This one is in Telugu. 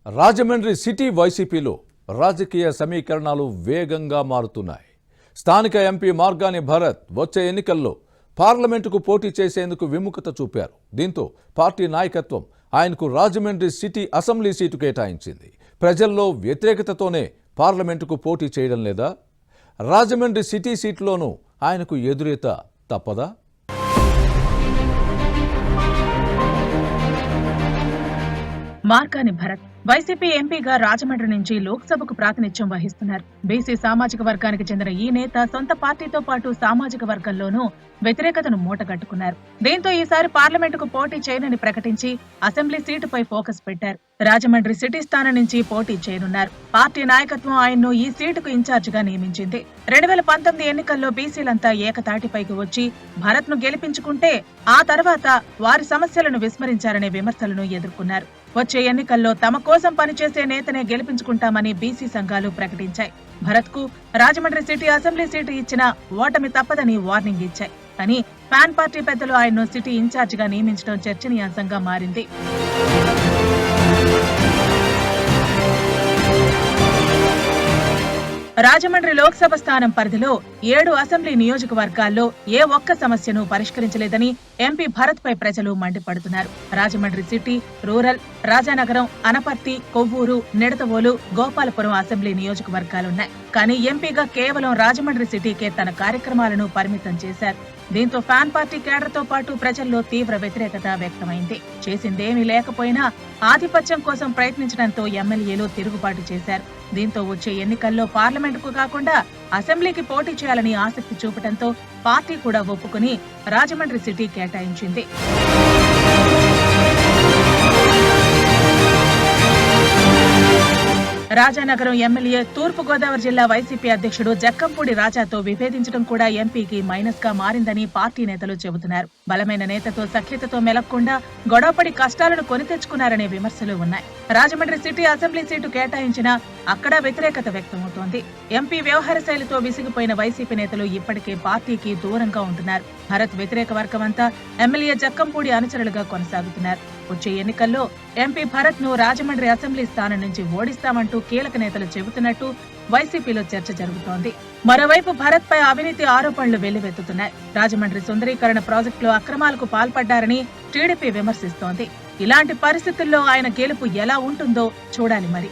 రాజమండ్రి సిటీ వైసీపీలో రాజకీయ సమీకరణాలు వేగంగా మారుతున్నాయి. స్థానిక ఎంపీ మార్గాని భరత్ వచ్చే ఎన్నికల్లో పార్లమెంటుకు పోటీ చేసేందుకు విముఖత చూపారు. దీంతో పార్టీ నాయకత్వం ఆయనకు రాజమండ్రి సిటీ అసెంబ్లీ సీటు కేటాయించింది. ప్రజల్లో వ్యతిరేకతతోనే పార్లమెంటుకు పోటీ చేయడం లేదా? రాజమండ్రి సిటీ సీట్లోనూ ఆయనకు ఎదురీత తప్పదా? మార్గాని భరత్ వైసీపీ ఎంపీగా రాజమండ్రి నుంచి లోక్సభకు ప్రాతినిధ్యం వహిస్తున్నారు. బీసీ సామాజిక వర్గానికి చెందిన ఈ నేత సొంత పార్టీతో పాటు సామాజిక వర్గంలోనూ వ్యతిరేకతను మూటగట్టుకున్నారు. దీంతో ఈసారి పార్లమెంటుకు పోటీ చేయనని ప్రకటించి అసెంబ్లీ సీటుపై ఫోకస్ పెట్టారు. రాజమండ్రి సిటీ స్థానం నుంచి పోటీ చేయనున్నారు. పార్టీ నాయకత్వం ఆయన్ను ఈ సీటుకు ఇన్ఛార్జిగా నియమించింది. 2019 ఎన్నికల్లో బీసీలంతా ఏకతాటిపైకి వచ్చి భరత్ ను గెలిపించుకుంటే ఆ తర్వాత వారి సమస్యలను విస్మరించారనే విమర్శలను ఎదుర్కొన్నారు. వచ్చే ఎన్నికల్లో తమ కోసం పనిచేసే నేతనే గెలిపించుకుంటామని బీసీ సంఘాలు ప్రకటించాయి. భరత్ కు రాజమండ్రి సిటీ అసెంబ్లీ సీటు ఇచ్చినా ఓటమి తప్పదని వార్నింగ్ ఇచ్చాయి. కానీ ఫ్యాన్ పార్టీ పెద్దలు ఆయన్ను సిటీ ఇన్ఛార్జిగా నియమించడం చర్చనీయాంశంగా మారింది. రాజమండ్రి లోక్సభ స్థానం పరిధిలో 7 అసెంబ్లీ నియోజకవర్గాల్లో ఏ ఒక్క సమస్యను పరిష్కరించలేదని ఎంపీ భరత్ పై ప్రజలు మండిపడుతున్నారు. Rajahmundry city, rural, Rajanagaram, Anaparthi, Kovvur, Nidadavolu, Gopalapuram assembly నియోజకవర్గాలున్నాయి. కానీ ఎంపీగా కేవలం రాజమండ్రి సిటీకే తన కార్యక్రమాలను పరిమితం చేశారు. దీంతో ఫ్యాన్ పార్టీ కేడర్తో పాటు ప్రజల్లో తీవ్ర వ్యతిరేకత వ్యక్తమైంది. చేసిందేమీ లేకపోయినా ఆధిపత్యం కోసం ప్రయత్నించడంతో ఎమ్మెల్యేలు తిరుగుబాటు చేశారు. దీంతో వచ్చే ఎన్నికల్లో పార్లమెంటుకు కాకుండా అసెంబ్లీకి పోటీ చేయాలని ఆసక్తి చూపడంతో పార్టీ కూడా ఒప్పుకుని రాజమండ్రి సిటీ కేటాయించింది. రాజానగరం ఎమ్మెల్యే తూర్పు గోదావరి జిల్లా వైసీపీ అధ్యక్షుడు జక్కంపూడి రాజాతో విభేదించడం కూడా ఎంపీకి మైనస్ గా మారిందని పార్టీ నేతలు చెబుతున్నారు. బలమైన నేతతో సఖ్యతతో మెలక్కుండా గొడవపడి కష్టాలను కొని తెచ్చుకున్నారనే విమర్శలు ఉన్నాయి. రాజమండ్రి సిటీ అసెంబ్లీ సీటు కేటాయించినా అక్కడ వ్యతిరేకత వ్యక్తమవుతోంది. ఎంపీ వ్యవహార శైలితో విసిగిపోయిన వైసీపీ నేతలు ఇప్పటికే పార్టీకి దూరంగా ఉంటున్నారు. భరత్ వ్యతిరేక వర్గమంతా ఎమ్మెల్యే జక్కంపూడి అనుచరులుగా కొనసాగుతున్నారు. వచ్చే ఎన్నికల్లో ఎంపీ భరత్ ను రాజమండ్రి అసెంబ్లీ స్థానం నుంచి ఓడిస్తామంటూ కీలక నేతలు చెబుతున్నట్టు వైసీపీలో చర్చ జరుగుతోంది. మరోవైపు భరత్ పై అవినీతి ఆరోపణలు వెల్లువెత్తుతున్నాయి. రాజమండ్రి సుందరీకరణ ప్రాజెక్టులో అక్రమాలకు పాల్పడ్డారని టీడీపీ విమర్శిస్తోంది. ఇలాంటి పరిస్థితుల్లో ఆయన గెలుపు ఎలా ఉంటుందో చూడాలి మరి.